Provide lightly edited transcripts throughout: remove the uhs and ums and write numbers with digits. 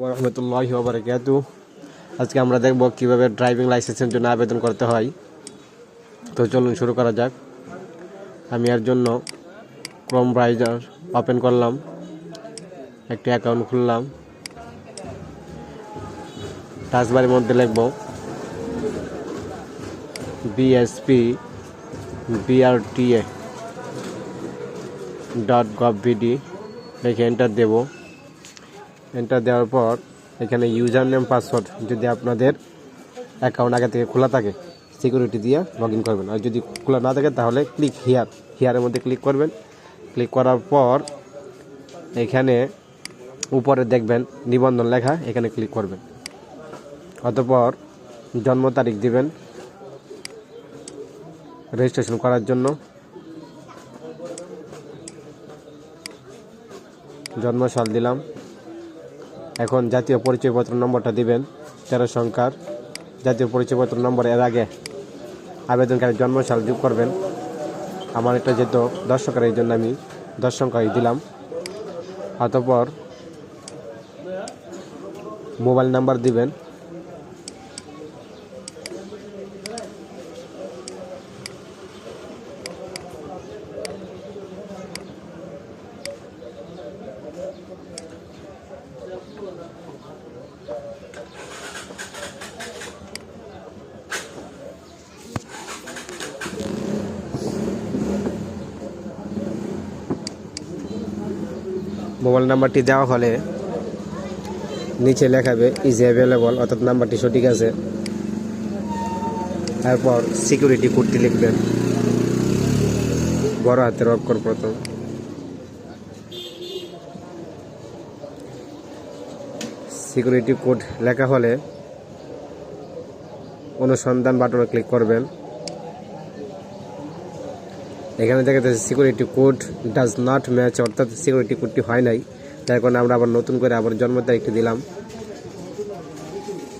রহমতুল্লাহি ওয়া বারাকাতুহু। আজকে আমরা দেখব কিভাবে ড্রাইভিং লাইসেন্সের জন্য আবেদন করতে হয়। তো চলুন শুরু করা যাক। আমি এর জন্য ক্রোম ব্রাউজার ওপেন করলাম, একটি অ্যাকাউন্ট খুললাম। টাচবারের মধ্যে লিখব bspbrta.gov.bd, লিখে এন্টার দেব। এন্টার দেওয়ার পর এখানে ইউজার নেম পাসওয়ার্ড, যদি আপনাদের অ্যাকাউন্ট আগে থেকে খোলা থাকে সিকিউরিটি দিয়ে লগ ইন করবেন, আর যদি খোলা না থাকে তাহলে ক্লিক হিয়ারের মধ্যে ক্লিক করবেন। ক্লিক করার পর এখানে উপরে দেখবেন নিবন্ধন লেখা, এখানে ক্লিক করবেন। অতঃপর জন্ম তারিখ দিবেন রেজিস্ট্রেশন করার জন্য। জন্ম সাল দিলাম। এখন জাতীয় পরিচয়পত্র নম্বরটা দিবেন 13 সংখ্যার জাতীয় পরিচয়পত্র নম্বর। এর আগে আবেদনকারী জন্ম সাল যোগ করবেন। আমার এটা যেহেতু 10 সংখ্যার, এই জন্য আমি 10 সংখ্যাই দিলাম। অতঃপর মোবাইল নাম্বার দিবেন। মোবাইল নাম্বারটি দেওয়া হলে নিচে লেখাবে ইজ অ্যাভেলেবল, অর্থাৎ নাম্বারটি সঠিক আছে। তারপর সিকিউরিটি কোডটি লিখবেন, বড় হাতের অক্ষর প্রথম। সিকিউরিটি কোড লেখা হলে অনুসন্ধান বাটনে ক্লিক করবেন। এখানে দেখা যাচ্ছে security code does not match, অর্থাৎ সিকিউরিটি কোডটি হয় নাই। তার কারণে আমরা আবার নতুন করে আবার জন্ম তারিখটি দিলাম।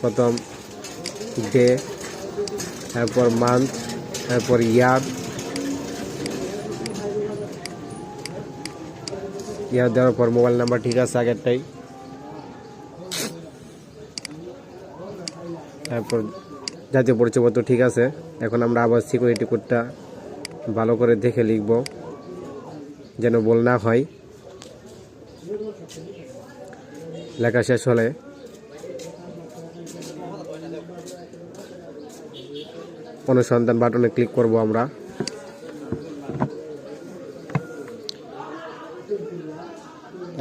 প্রথম ডে, তারপর মান্থ, তারপর ইয়ার দেওয়ার পর মোবাইল নাম্বার ঠিক আছে আগেরটাই। তারপর জাতীয় পরিচয়পত্র ঠিক আছে। এখন আমরা আবার সিকিউরিটি কোডটা ভালো করে দেখে লিখব, যেন ভুল না হয়। লেখা শেষ হলে অনুসন্ধান বাটনে ক্লিক করব আমরা।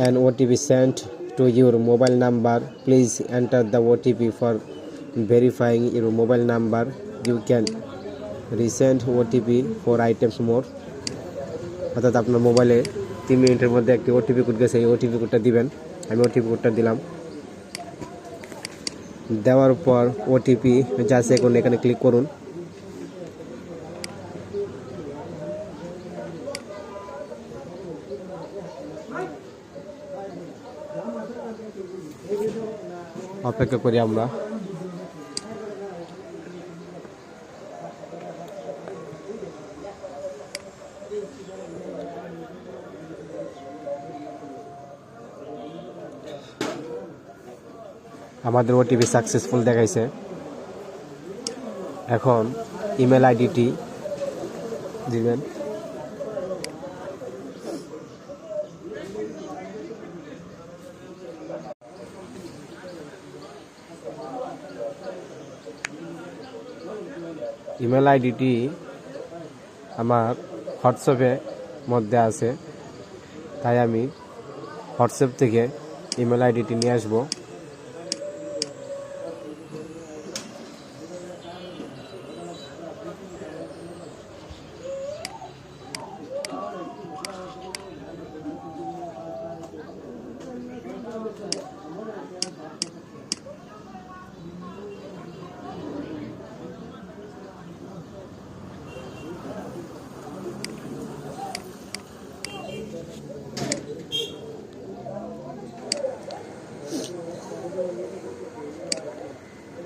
An OTP sent to your mobile number. Please enter the OTP for verifying your mobile number. You can resend OTP for items more. অর্থাৎ আপনার মোবাইলে 3 মিনিটের মধ্যে একটি ওটিপি কোড গেছে, এই ওটিপি কোডটা দিবেন। আমি ওটিপি কোডটা দিলাম। দেওয়ার পর ওটিপি যাচ্ছে, এখন এখানে ক্লিক করুন। অপেক্ষা করি আমরা। আমাদের ওটিপি সাকসেসফুল দেখাইছে। এখন ইমেল আইডিটি দিবেন। ইমেল আইডিটি আমার হোয়াটসঅ্যাপের মধ্যে আছে, তাই আমি হোয়াটসঅ্যাপ থেকে ইমেল আইডিটি নিয়ে আসবো।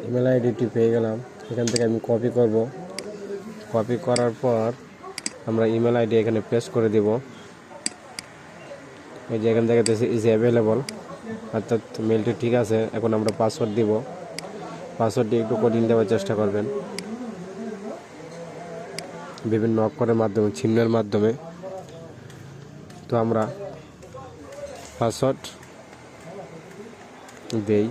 ইমেল আইডিটি পেয়ে গেলাম। এখান থেকে আমি কপি করব। কপি করার পর আমরা ইমেল আইডি এখানে পেস্ট করে দেব। এই যে এখান থেকে ইজ অ্যাভেলেবল, অর্থাৎ মেলটি ঠিক আছে। এখন আমরা পাসওয়ার্ড দিব। পাসওয়ার্ডটি একটু কঠিন দেওয়ার চেষ্টা করবেন, বিভিন্ন অক্ষরের মাধ্যমে, চিহ্নের মাধ্যমে। তো আমরা পাসওয়ার্ড দেই।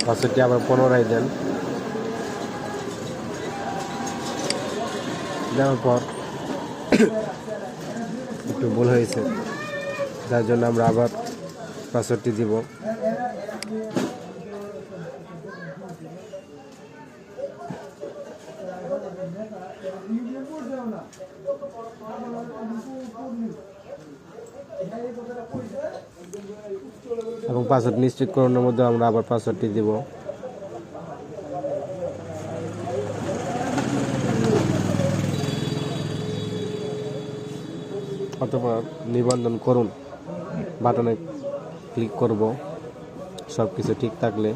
পাসওয়ার্ডটি আবার পুনরায় দেন। দেওয়ার পর একটু ভুল হয়েছে, যার জন্য আমরা আবার পাসওয়ার্ডটি দিব। এবং পাসওয়ার্ড নিশ্চিতকরণের মধ্যে আমরা আবার পাসওয়ার্ডটি দিব। অতঃপর নিবন্ধন করুন বাটনে ক্লিক করব। সব কিছু ঠিক থাকলে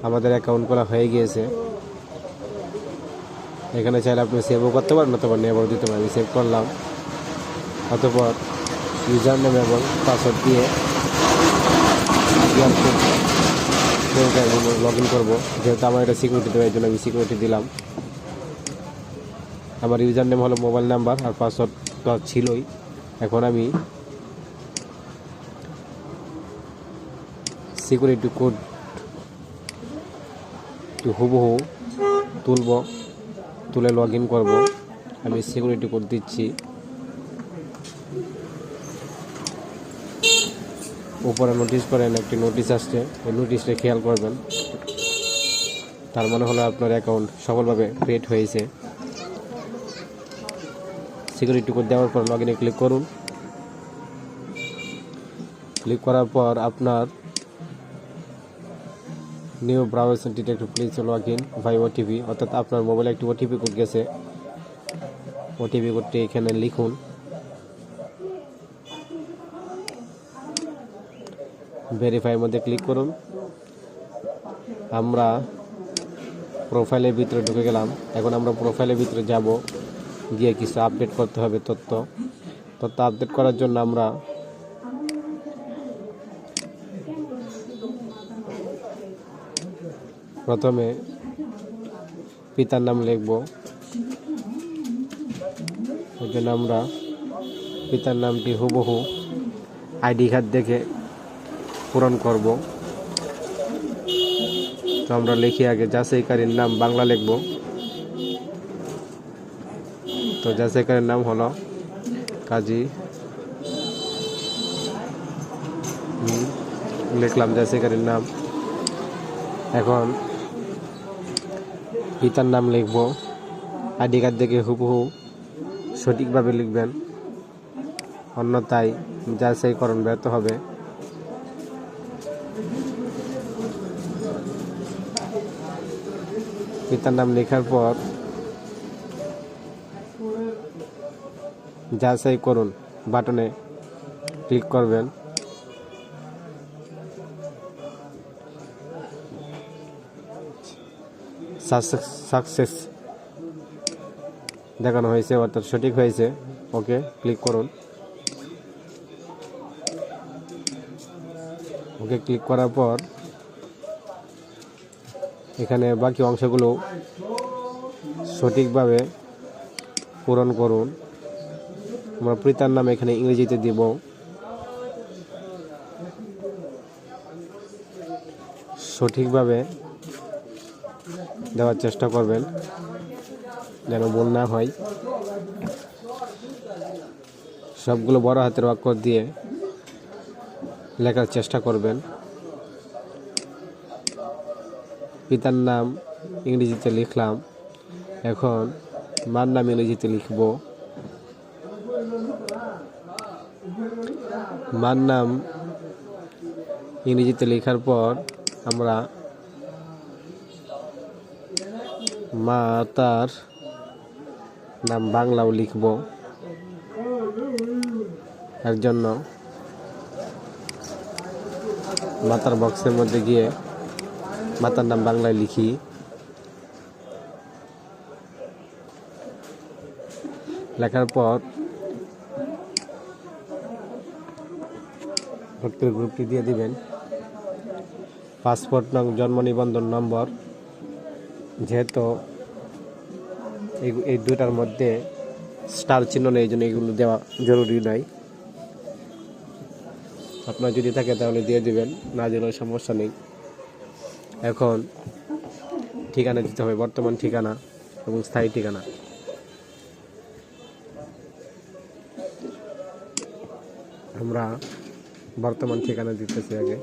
আমাদের অ্যাকাউন্ট খোলা হয়ে গিয়েছে। এখানে চাইলে আপনি সেভও করতে পারেন অথবা নেভারও দিতে পারেন। আমি সেভ করলাম। অতঃপর ইউজার নেম এবং পাসওয়ার্ড দিয়ে লগ ইন করবো। যেহেতু আমার এটা সিকিউরিটি দেওয়ার জন্য আমি সিকিউরিটি দিলাম। আমার ইউজার নেম হলো মোবাইল নাম্বার, আর পাসওয়ার্ড তো ছিলই। এখন আমি সিকিউরিটি কোড হুবহু তুলে লগ ইন করবো। আমি সিকিউরিটি কোড দিচ্ছি। উপরে নোটিশ করেন, একটি নোটিশ আসছে, ওই নোটিশটা খেয়াল করবেন। তার মানে হলো আপনার অ্যাকাউন্ট সফলভাবে ক্রিয়েট হয়েছে। সিকিউরিটি কোড দেওয়ার পর লগ ইনে ক্লিক করুন। ক্লিক করার পর আপনার new browser detect please log in by OTP, অর্থাৎ আপনার মোবাইলে একটি ওটিপি কোড গেছে। ওটিপি কোডটি এখানে লিখুন। ভেরিফাইয়ের মধ্যে ক্লিক করুন। আমরা প্রোফাইলের ভিতরে ঢুকে গেলাম। এখন আমরা প্রোফাইলের ভিতরে যাব, গিয়ে কিছু আপডেট করতে হবে। তথ্য আপডেট করার জন্য আমরা প্রথমে পিতার নাম লিখব। ওই জন্য আমরা পিতার নামটি হুবহু আইডি কার্ড দেখে পূরণ করব। তো আমরা লিখি আগে যাচাইকারীর নাম বাংলা লিখব। তো যাচাইকারীর নাম হলো কাজী, লিখলাম যাচাইকারীর নাম। এখন পিতার নাম লিখব। আইডি কার্ড দেখে হুবহু সঠিকভাবে লিখবেন, অন্যথায় যাচাইকরণ ব্যর্থ হবে। পিতার নাম লেখার পর যাচাই করুন বাটনে ক্লিক করবেন। সাকসেস দেখানো হয়েছে, অর্থাৎ সঠিক হয়েছে। ওকে ক্লিক করুন। ওকে ক্লিক করার পর এখানে বাকি অংশগুলো সঠিকভাবে পূরণ করুন। আমরা পিতার নাম এখানে ইংরেজিতে দিব। সঠিকভাবে দেওয়ার চেষ্টা করবেন যেন ভুল না হয়। সবগুলো বড় হাতের অক্ষর দিয়ে লেখার চেষ্টা করবেন। পিতার নাম ইংরেজিতে লিখলাম। এখন মার নাম ইংরেজিতে লিখব। মার নাম ইংরেজিতে লেখার পর আমরা মা তার নাম বাংলাও লিখব। এর জন্য মাতার বক্সের মধ্যে গিয়ে মাতার নাম বাংলায় লিখি। লেখার পর ভর্তির গ্রুপটি দিয়ে দিবেন। পাসপোর্ট নং, জন্ম নিবন্ধন নম্বর, যেহেতু এই দুটার মধ্যে স্টার চিহ্ন নেই, এই জন্য এগুলো দেওয়া জরুরি নাই। আপনার যদি থাকে তাহলে দিয়ে দিবেন, না দিলেও সমস্যা নেই। এখন ঠিকানা দিতে হবে, বর্তমান ঠিকানা এবং স্থায়ী ঠিকানা। আমরা বর্তমান ঠিকানা দিতেছি আগে।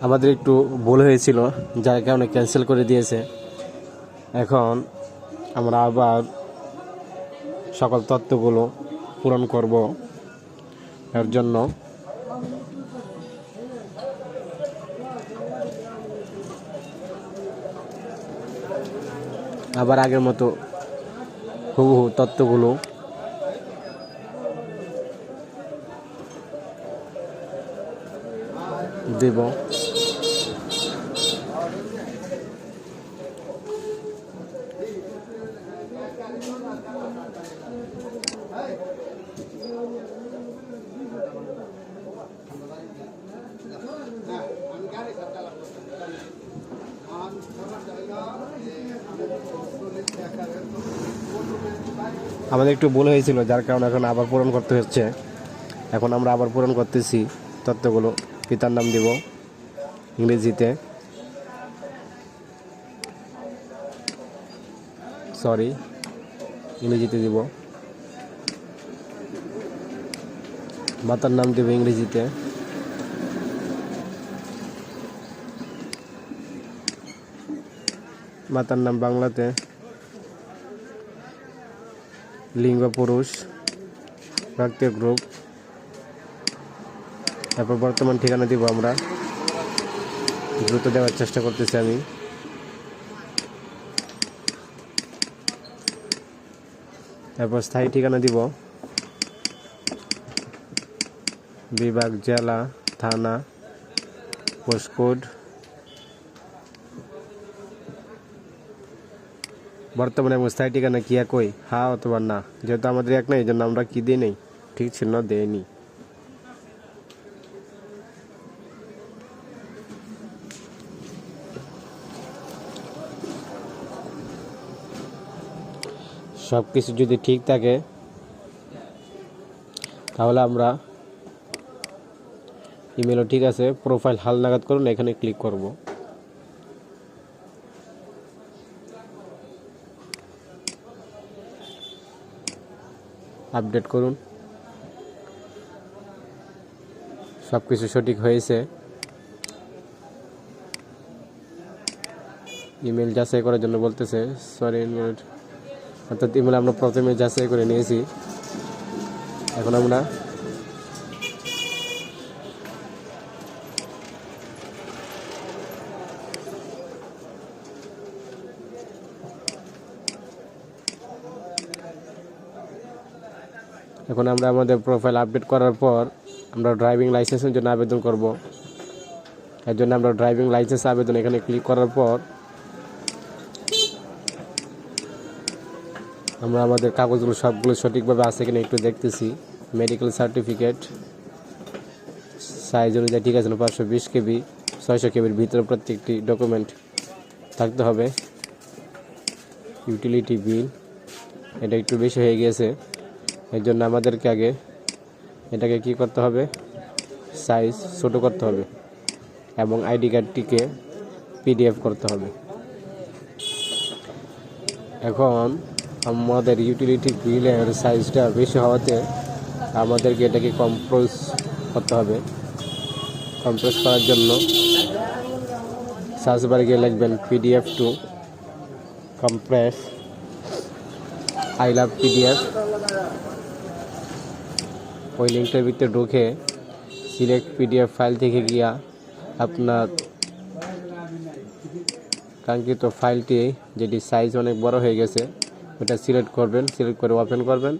আমাদের একটু ভুল হয়েছিল, যার কারণে ক্যান্সেল করে দিয়েছে। এখন আমরা আবার সকল তথ্যগুলো পূরণ করব। এর জন্য আবার আগের মতো হুবহু তথ্যগুলো দেব। আমাদের একটু ভুল হয়েছিল, যার কারণে এখন আবার পূরণ করতে হচ্ছে। এখন আমরা আবার পূরণ করতেছি তথ্যগুলো। পিতার নাম দিব ইংরেজিতে, ইংরেজিতে দিব। মাতার নাম দেব ইংরেজিতে, মাতার নাম বাংলাতে, লিঙ্গ পুরুষ, ব্যক্তির গ্রুপ। তারপর বর্তমান ঠিকানা দিব। আমরা দ্রুত দেওয়ার চেষ্টা করতেছি আমি। তারপর স্থায়ী ঠিকানা দিব, বিভাগ, জেলা, থানা, পোস্টকোড, বর্তমানে এবং স্থায়ী ঠিকানা কি একই, হ্যাঁ অথবা না। যেহেতু আমাদের এক নেই, এই জন্য আমরা কি দিই নেই, ঠিক চিহ্ন দেয়নি। সব কিছু যদি ঠিক থাকে তাহলে আমরা ইমেলও ঠিক আছে, প্রোফাইল হালনাগাদ করুন, এখানে ক্লিক করব। আপডেট করুন, সব কিছু সঠিক হয়েছে। ইমেল যাচাই করার জন্য বলতেছে, সরি অর্থাৎ ইমেল আমরা প্রথমে যাচাই করে নিয়েছি। এখন আমরা আমাদের প্রোফাইল আপডেট করার পর আমরা ড্রাইভিং লাইসেন্সের জন্য আবেদন করব। এর জন্য আমরা ড্রাইভিং লাইসেন্স আবেদন এখানে ক্লিক করার পর আমরা আমাদের কাগজগুলো সবগুলো সঠিকভাবে আছে কিনা একটু দেখতেছি। মেডিকেল সার্টিফিকেট সাইজ অনুযায়ী ঠিক আছে, 520 কেবি 600 কেবির ভিতরে প্রত্যেকটি ডকুমেন্ট থাকতে হবে। ইউটিলিটি বিল এটা একটু বেশি হয়ে গিয়েছে, এর জন্য আমাদেরকে আগে এটাকে কি করতে হবে, সাইজ ছোট করতে হবে এবং আইডি কার্ডটিকে পিডিএফ করতে হবে। এখন আমাদের ইউটিলিটি বিলের সাইজটা বেশি হওয়াতে আমাদেরকে এটাকে কম্প্রেস করতে হবে। কম্প্রেস করার জন্য সার্চ বারে গিয়ে লিখবেন PDF two compress, I love PDF. ওই লিঙ্কটার ভিতরে ঢুকে সিলেক্ট পিডিএফ ফাইল থেকে গিয়া আপনার কাঙ্ক্ষিত ফাইলটি, যেটি সাইজ অনেক বড় হয়ে গেছে, ওটা সিলেক্ট করবেন। সিলেক্ট করে ওপেন করবেন।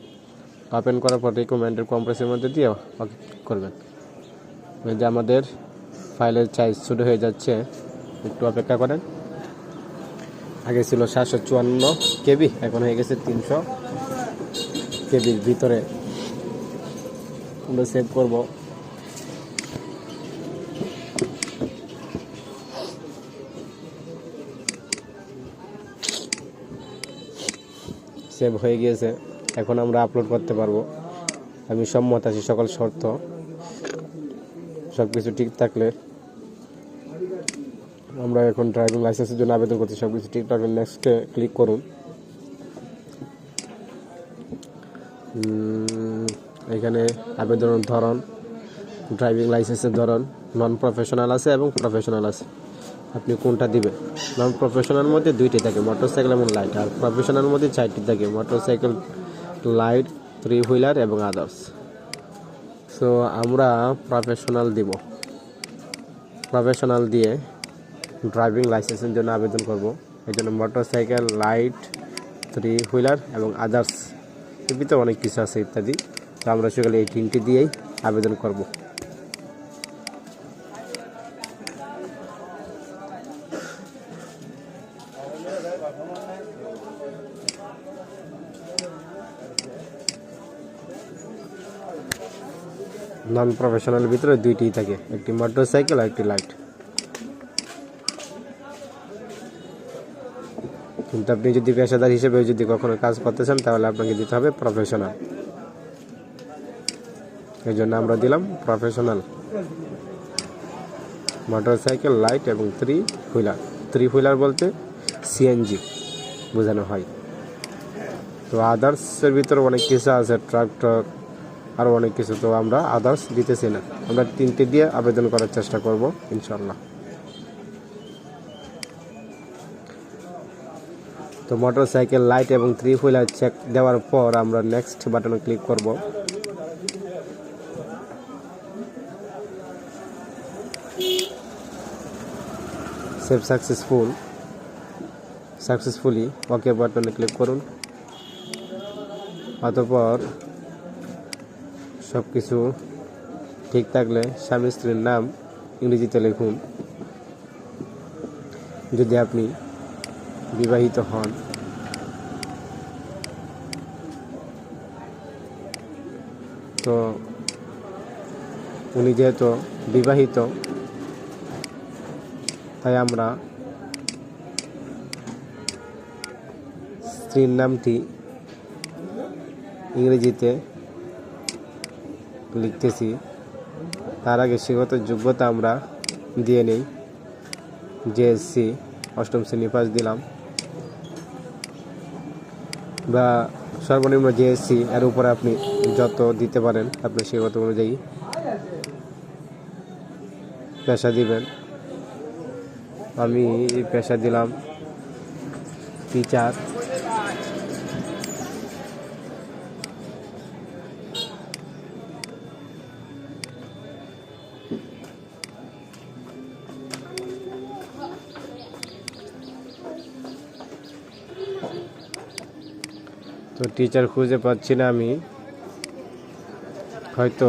ওপেন করার পর রিকমেন্ডেড কম্প্রেসের মধ্যে দিয়ে ওকে করবেন। যে আমাদের ফাইলের সাইজ ছোটো হয়ে যাচ্ছে, একটু অপেক্ষা করেন। আগে ছিল 754 কেবি, এখন হয়ে গেছে 300 কেবির ভিতরে। আমরা সেভ করব। সেভ হয়ে গিয়েছে, এখন আমরা আপলোড করতে পারবো। আমি সম্মত আছি সকল শর্ত সব কিছু ঠিক থাকলে। আমরা এখন ড্রাইভিং লাইসেন্সের জন্য আবেদন করছি, সব কিছু ঠিক থাকলে নেক্সটে ক্লিক করুন। এখানে আবেদনের ধরন, ড্রাইভিং লাইসেন্সের ধরন নন প্রফেশনাল আছে এবং প্রফেশনাল আছে। আপনি কোনটা দিবেন? নন প্রফেশনাল মধ্যে 2টি থাকে, মোটরসাইকেল এবং লাইট। আর প্রফেশনাল মধ্যে 4টি থাকে, মোটরসাইকেল, লাইট, 3 হুইলার এবং আদার্স। সো আমরা প্রফেশনাল দিব। প্রফেশনাল দিয়ে ড্রাইভিং লাইসেন্সের জন্য আবেদন করব। এই জন্য মোটরসাইকেল, লাইট, 3 হুইলার এবং আদার্স, এর ভিতরে অনেক কিছু আছে ইত্যাদি। তো আমরা সেগুলো এই 3টি দিয়েই আবেদন করব। নন প্রফেশনালের ভিতরে 2টিই থাকে, একটি মোটরসাইকেল আর একটি লাইট। কিন্তু আপনি যদি পেশাদার হিসেবে যদি কখনো কাজ করতে চান তাহলে আপনাকে দিতে হবে প্রফেশনাল। এই জন্য আমরা দিলাম প্রফেশনাল। মোটরসাইকেল, লাইট এবং 3 হুইলার। 3 হুইলার বলতে সিএনজি বোঝানো হয়। তো আদার্সের ভিতরে অনেক কিছু আছে, ট্রাক্টর, আরও অনেক কিছু। তো আমরা আদার্স দিতেছি না, আমরা 3টে দিয়ে আবেদন করার চেষ্টা করব ইনশাল্লাহ। তো মোটরসাইকেল, লাইট এবং 3 হুইলার চেক দেওয়ার পর আমরা নেক্সট বাটনে ক্লিক করব। সেভ সাকসেসফুলি ওকে বাটনে ক্লিক করুন। অতঃপর সব কিছু ঠিক থাকলে স্বামী স্ত্রীর নাম ইংরেজিতে লিখুন। যদি আপনি বিবাহিত হন, তো উনি যেহেতু বিবাহিত, তাই আমরা স্ত্রীর নামটি ইংরেজিতে লিখতেছি। তার আগে শিক্ষাগত যোগ্যতা আমরা দিয়ে নেই। জেএসসি 8ম শ্রেণী পাস দিলাম, বা সর্বনিম্ন জেএসসি, এর উপরে আপনি যত দিতে পারেন আপনার শিক্ষাগত অনুযায়ী পেশা দিবেন। আমি পেশা দিলাম টিচার। তো টিচার খুঁজে পাচ্ছি না আমি, হয়তো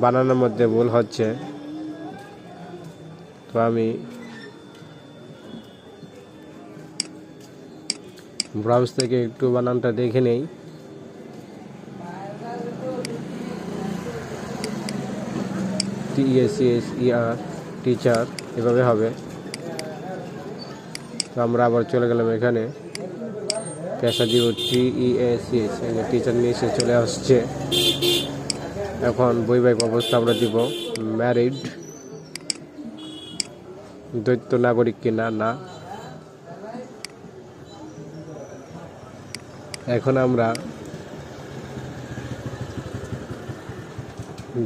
বানানোর মধ্যে ভুল হচ্ছে। তো আমি ব্রাউজ থেকে একটু বানানটা দেখে নেই। TECHER টিচার এভাবে হবে। তো আমরা আবার চলে গেলাম এখানে, পেশা দিব TEACH, টিচার নিয়ে এসে চলে আসছে। এখন বৈবাহিক অবস্থা আমরা দিব ম্যারিড। দ্বৈত নাগরিক কিনা, না। এখন আমরা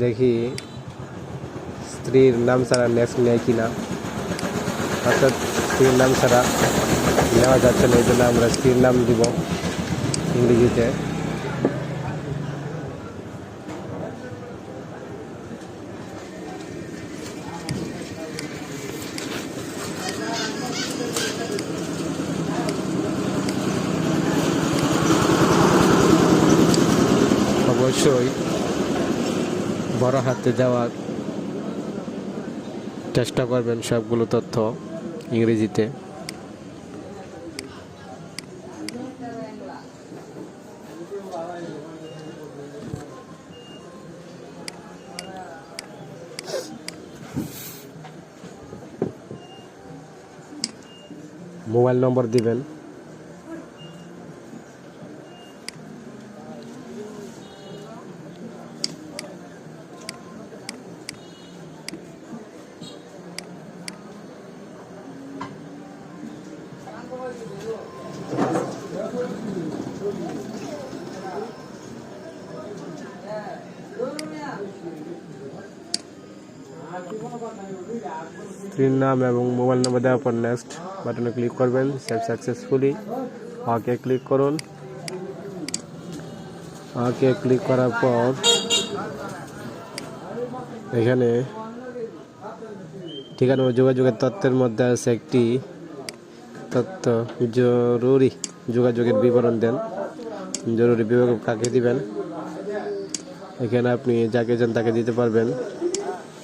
দেখি স্ত্রীর নাম ছাড়া নেক্সট নেয় কিনা, অর্থাৎ স্ত্রীর নাম ছাড়া নেওয়া যাচ্ছে না, এই জন্য আমরা স্ত্রীর নাম দিব ইংরেজিতে। অবশ্যই বড় হাতে দেওয়ার চেষ্টা করবেন সবগুলো তথ্য ইংরেজিতে। মোবাইল নম্বর দিবেন। স্ক্রিন নাম এবং মোবাইল নাম্বার দেওয়ার পর নেক্সট বাটনে ক্লিক করবেন। সেভ সাকসেসফুলি, ওকে ক্লিক করুন। ওকে ক্লিক করার পর এখানে ঠিকানা ও যোগাযোগের তথ্যের মধ্যে আছে একটি তথ্য, জরুরি যোগাযোগের বিবরণ দেন। জরুরি বিভাগ কাকে দিবেন, এখানে আপনি যাকে চান তাকে দিতে পারবেন।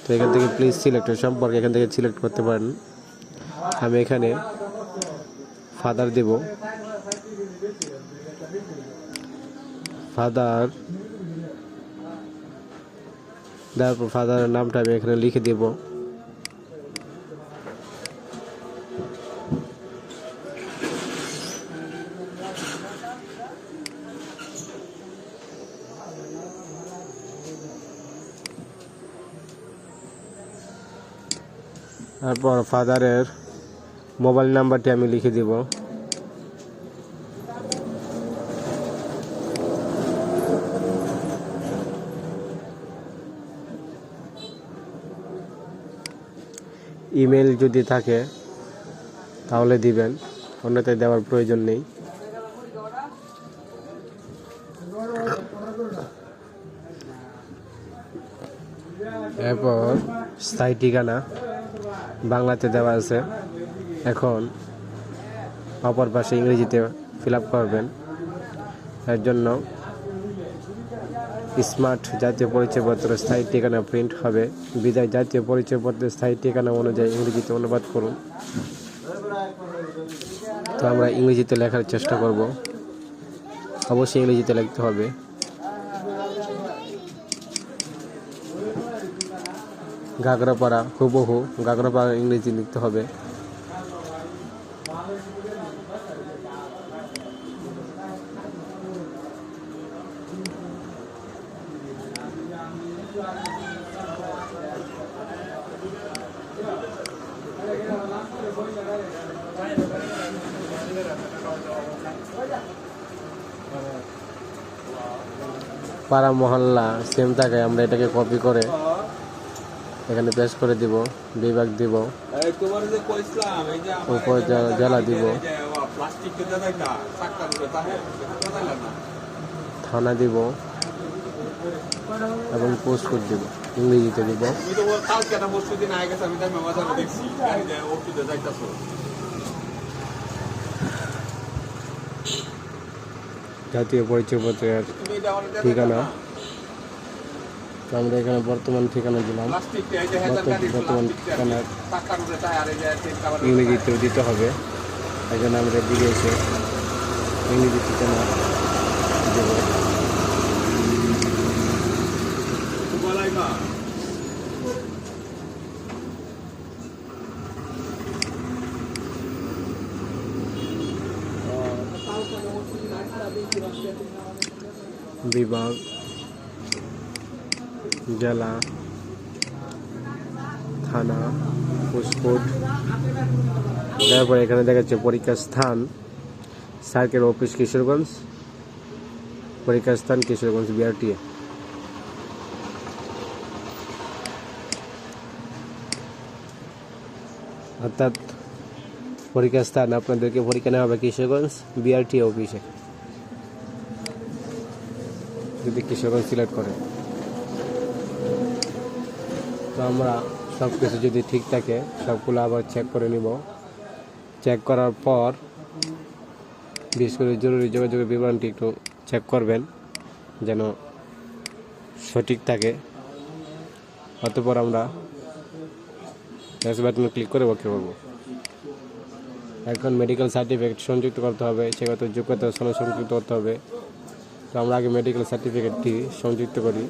তো এখান থেকে প্লিজ সিলেক্ট সম্পর্কে এখান থেকে সিলেক্ট করতে পারেন। আমি এখানে ফাদার দেব। ফাদার দেওয়ার পর ফাদারের নামটা আমি এখানে লিখে দেব। তারপর ফাদারের মোবাইল নাম্বারটি আমি লিখে দিব। ইমেল যদি থাকে তাহলে দিবেন, অন্যথায় দেওয়ার প্রয়োজন নেই। এরপর স্থায়ী ঠিকানা বাংলাতে দেওয়া আছে, এখন অপর পাশে ইংরেজিতে ফিল আপ করবেন। এর জন্য স্মার্ট জাতীয় পরিচয়পত্র স্থায়ী ঠিকানা প্রিন্ট হবে, বিদায় জাতীয় পরিচয়পত্রের স্থায়ী ঠিকানা অনুযায়ী ইংরেজিতে অনুবাদ করুন। তো আমরা ইংরেজিতে লেখার চেষ্টা করব, অবশ্যই ইংরেজিতে লিখতে হবে। গাগরাপাড়া হুবহু গাগরাপাড়া ইংরেজি লিখতে হবে। পাড়া মহল্লা সেম থাকায় আমরা এটাকে কপি করে এখানে পেস্ট করে দিব, বিভাগ দিব, উপর জেলা দিব, থানা দিব এবং পোস্টকোড দিব, ইংরেজিতে দিব। জাতীয় পরিচয়পত্রের ঠিকানা আমরা এখানে বর্তমান ঠিকানা দিলাম, বর্তমান ঠিকানার ইংরেজিতেও দিতে হবে। এই জন্য আমরা বিদেশে ইংরেজি ঠিকানা দেব। বিভাগ, জেলা, থানা, পোস্টকোড। তারপর এখানে দেখা যাচ্ছে পরীক্ষার স্থান, সার্কেল অফিস কিশোরগঞ্জ, পরীক্ষার স্থান কিশোরগঞ্জ বিআরটিএ। অর্থাৎ পরীক্ষার স্থান আপনাদেরকে পরীক্ষা নেওয়া হবে কিশোরগঞ্জ বিআরটিএ অফিসে, যদি কিশোরগঞ্জ সিলেক্ট করে। তো আমরা সব কিছু যদি ঠিক থাকে সবগুলো আবার চেক করে নিব। চেক করার পর বিশেষ করে জরুরি যোগাযোগের বিবরণটি একটু চেক করবেন যেন সঠিক থাকে। অতঃপর আমরা নেক্সট বাটনে ক্লিক করে ওকে করব। এখন মেডিকেল সার্টিফিকেট সংযুক্ত করতে হবে, সেক্ষেত্রে যোগ্যতা সনদ সংযুক্ত করতে হবে। তো আমরা আগে মেডিকেল সার্টিফিকেটটি সংযুক্ত করি।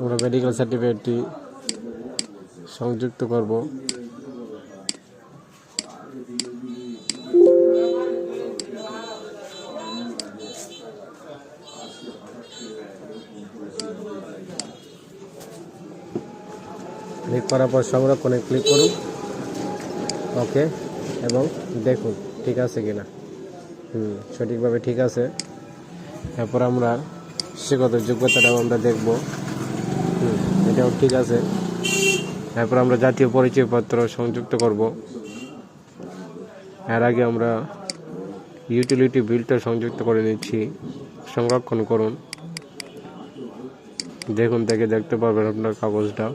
আমরা মেডিকেল সার্টিফিকেটটি সংযুক্ত করব। ক্লিক করার পর সংরক্ষণে ক্লিক করুন, ওকে, এবং দেখুন ঠিক আছে কিনা। সঠিকভাবে ঠিক আছে। এরপর আমরা শিক্ষাগত যোগ্যতাটাও আমরা দেখব, এটাও ঠিক আছে। এরপর আমরা জাতীয় পরিচয়পত্র সংযুক্ত করব। এর আগে আমরা ইউটিলিটি বিলটা সংযুক্ত করে নিচ্ছি। সংরক্ষণ করুন, দেখুন দেখতে পারবেন আপনার কাগজটা।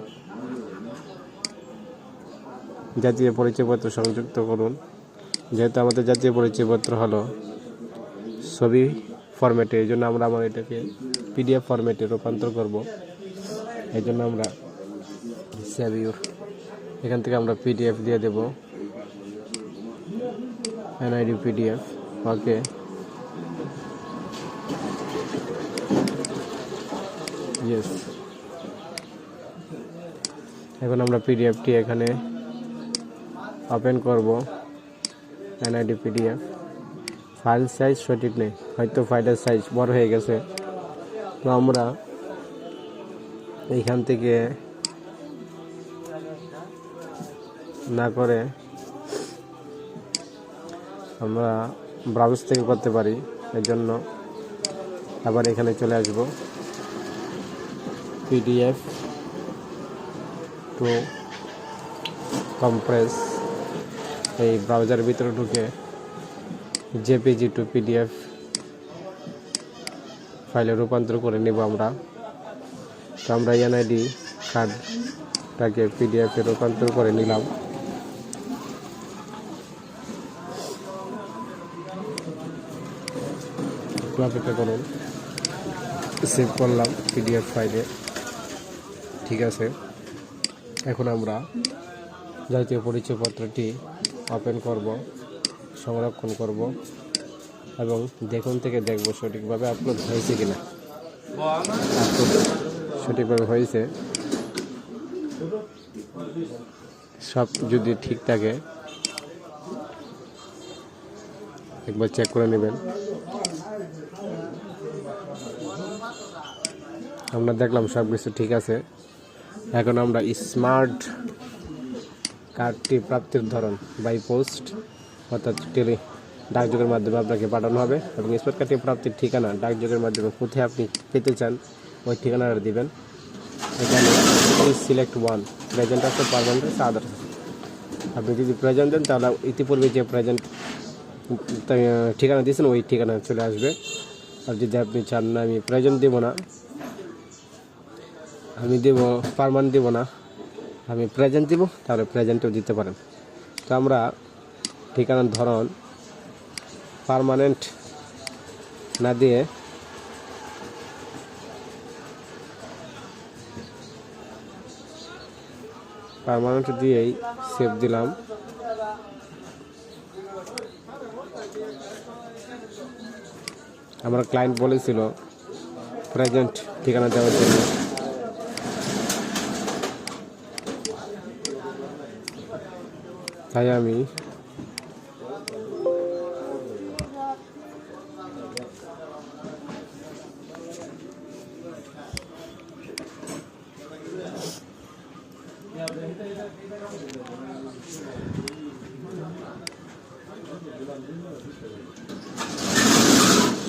জাতীয় পরিচয়পত্র সংযুক্ত করুন। যেহেতু আমাদের জাতীয় পরিচয়পত্র হলো ছবি ফরম্যাটে, এই জন্য আমরা এটাকে পিডিএফ ফরম্যাটে রূপান্তর করব। এই জন্য আমরা সেভ ইউর এখান থেকে আমরা পিডিএফ দিয়ে দেব, এনআইডি পিডিএফ, ওকে। ইয়েস, এখন আমরা পিডিএফটি এখানে ওপেন করব। এনআইডি পিডিএফ ফাইল সাইজ সঠিক নেই, হয়তো ফাইলের সাইজ বড় হয়ে গেছে। তো আমরা এইখান থেকে না করে আমরা ব্রাউজ থেকে করতে পারি। এর জন্য আবার এখানে চলে আসব, পিডিএফ টু কম্প্রেস, এই ব্রাউজারের ভিতরে ঢুকে জেপিজি টু পিডিএফ ফাইলে রূপান্তর করে নেব আমরা। তো আমরা এনআইডি কার্ডটাকে পিডিএফে রূপান্তর করে নিলাম। অপেক্ষা করুন, সেভ করলাম পিডিএফ ফাইলে, ঠিক আছে। এখন আমরা জাতীয় পরিচয়পত্রটি ওপেন করব, সংরক্ষণ করব এবং দেখুন থেকে দেখব সঠিকভাবে আপলোড হয়েছে কিনা। আপলোড সঠিকভাবে হয়েছে, সব যদি ঠিক থাকে একবার চেক করে নেবেন। আমরা দেখলাম সব কিছু ঠিক আছে। এখন আমরা স্মার্ট কার্ডটি প্রাপ্তির ধরন বাই পোস্ট অর্থাৎ ডাকযোগের মাধ্যমে আপনাকে পাঠানো হবে এবং স্মার্ট কার্ডটি প্রাপ্তির ঠিকানা ডাকযোগের মাধ্যমে কোথায় আপনি পেতে চান ওই ঠিকানাটা দিবেন। এখানে সিলেক্ট ওয়ান, প্রেজেন্ট আছে, পারমানেন্ট আছে, আদার্স। আপনি যদি প্রেজেন্ট দেন তাহলে ইতিপূর্বে যে প্রেজেন্ট ঠিকানা দিয়েছেন ওই ঠিকানা চলে আসবে। আর যদি আপনি চান না আমি প্রেজেন্ট দেবো না, আমি দেব পারমানেন্ট দেবো না, আমি প্রেজেন্ট দিব, তাহলে প্রেজেন্টও দিতে পারেন। তো আমরা ঠিকানার ধরন পারমানেন্ট না দিয়ে পারমানেন্ট দিয়েই সেভ দিলাম। আমার ক্লায়েন্ট বলেছিল প্রেজেন্ট ঠিকানা দেওয়ার জন্য, তাই আমি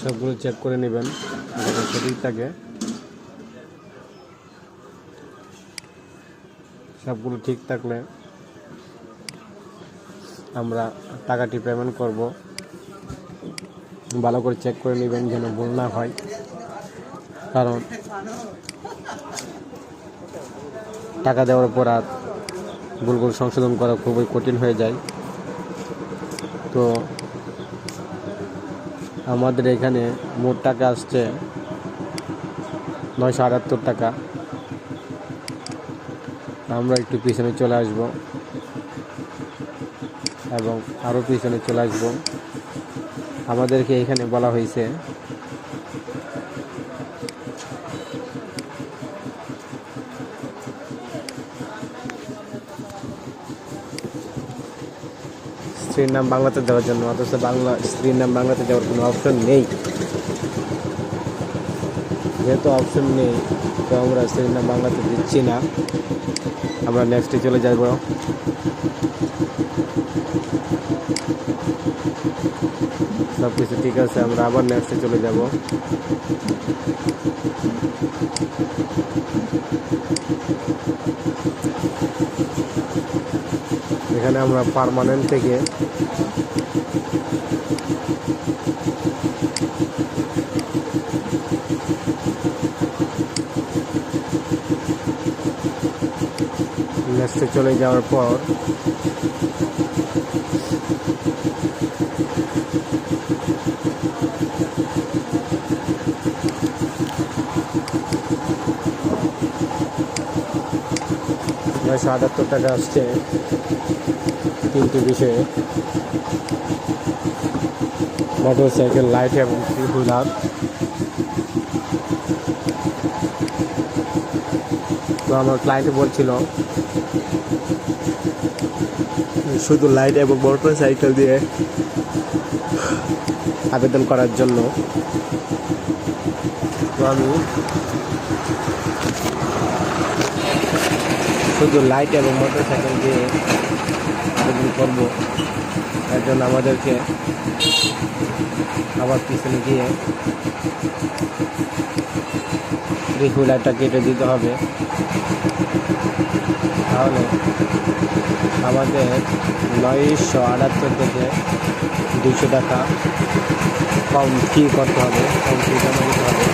সবগুলো চেক করে নেবেন যাতে সঠিক থাকে। সবগুলো ঠিক থাকলে আমরা টাকাটি পেমেন্ট করব। ভালো করে চেক করে নেবেন যেন ভুল না হয়, কারণ টাকা দেওয়ার পর আর ভুলগুলো সংশোধন করা খুবই কঠিন হয়ে যায়। তো আমাদের এখানে মোট টাকা আসছে 978 টাকা। আমরা একটু পিছনে চলে আসব এবং আরও পিছনে চলে আসব। আমাদেরকে এখানে বলা হয়েছে স্ত্রীর নাম বাংলাতে দেওয়ার জন্য, অথচ স্ত্রীর নাম বাংলাতে দেওয়ার কোনো অপশন নেই। যেহেতু অপশন নেই তো আমরা স্ত্রীর নাম বাংলাতে দিচ্ছি না। আমরা নেক্সটে চলে যাব। সব কিছু ঠিক আছে, আমরা আবার নেক্সটে চলে যাব। এখানে আমরা পার্মানেন্ট থেকে নেক্সটে চলে যাওয়ার পর $978 টাকা আসছে তিনটি বিষয়ে, মোটরসাইকেল, লাইট এবং হুইলার। তো আমার ক্লায়েন্ট বলছিল শুধু লাইট এবং মোটরসাইকেল দিয়ে আবেদন করার জন্য। তো আমি শুধু লাইট এবং মোটরসাইকেল দিয়ে আবেদন করব। এর জন্য আমাদেরকে আবার পিছনে গিয়ে রেগুলারটা কেটে দিতে হবে, তাহলে আমাদের 978 থেকে 200 টাকা কম ফি করতে হবে, কম ফি জমা দিতে হবে।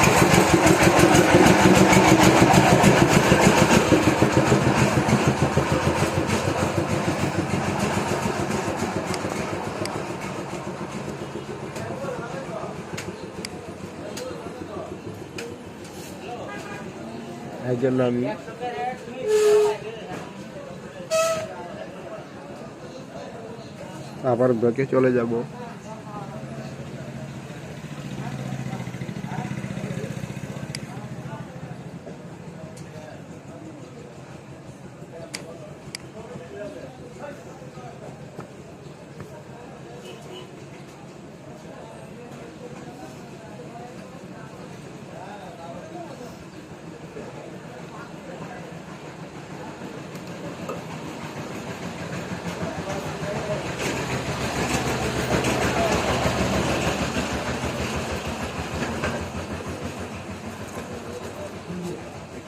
এই জন্য আমি আবার ব্যাকে চলে যাব।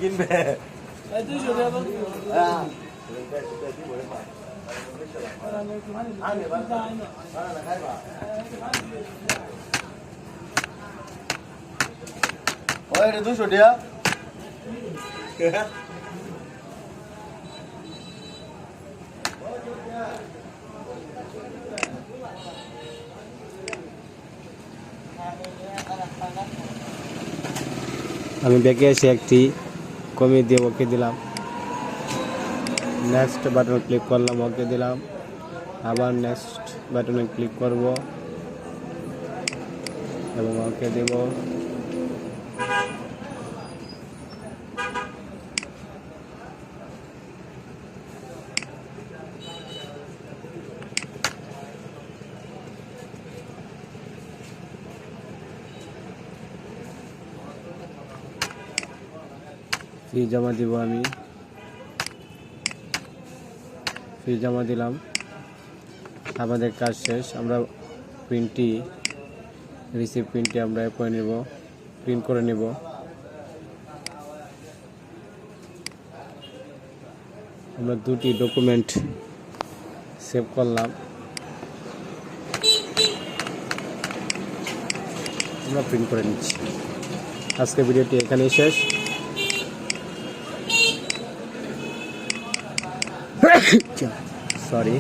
কিনবে ওই রে 200 টাকা আমি ব্যাকে এসে একটি কমিয়ে দিয়ে ওকে দিলাম, নেক্সট বাটন ক্লিক করলাম, ওকে দিলাম, আবার নেক্সট বাটনে ক্লিক করব এবং ওকে দেব। ফি জমা দিব, আমি ফি জমা দিলাম। আমাদের কাজ শেষ। আমরা রিসিভ প্রিন্টটি আমরা প্রিন্ট করে নেব। আমরা 2টি ডকুমেন্ট সেভ করলাম, আমরা প্রিন্ট করে নিচ্ছি। আজকের ভিডিওটি এখানেই শেষ। সরি।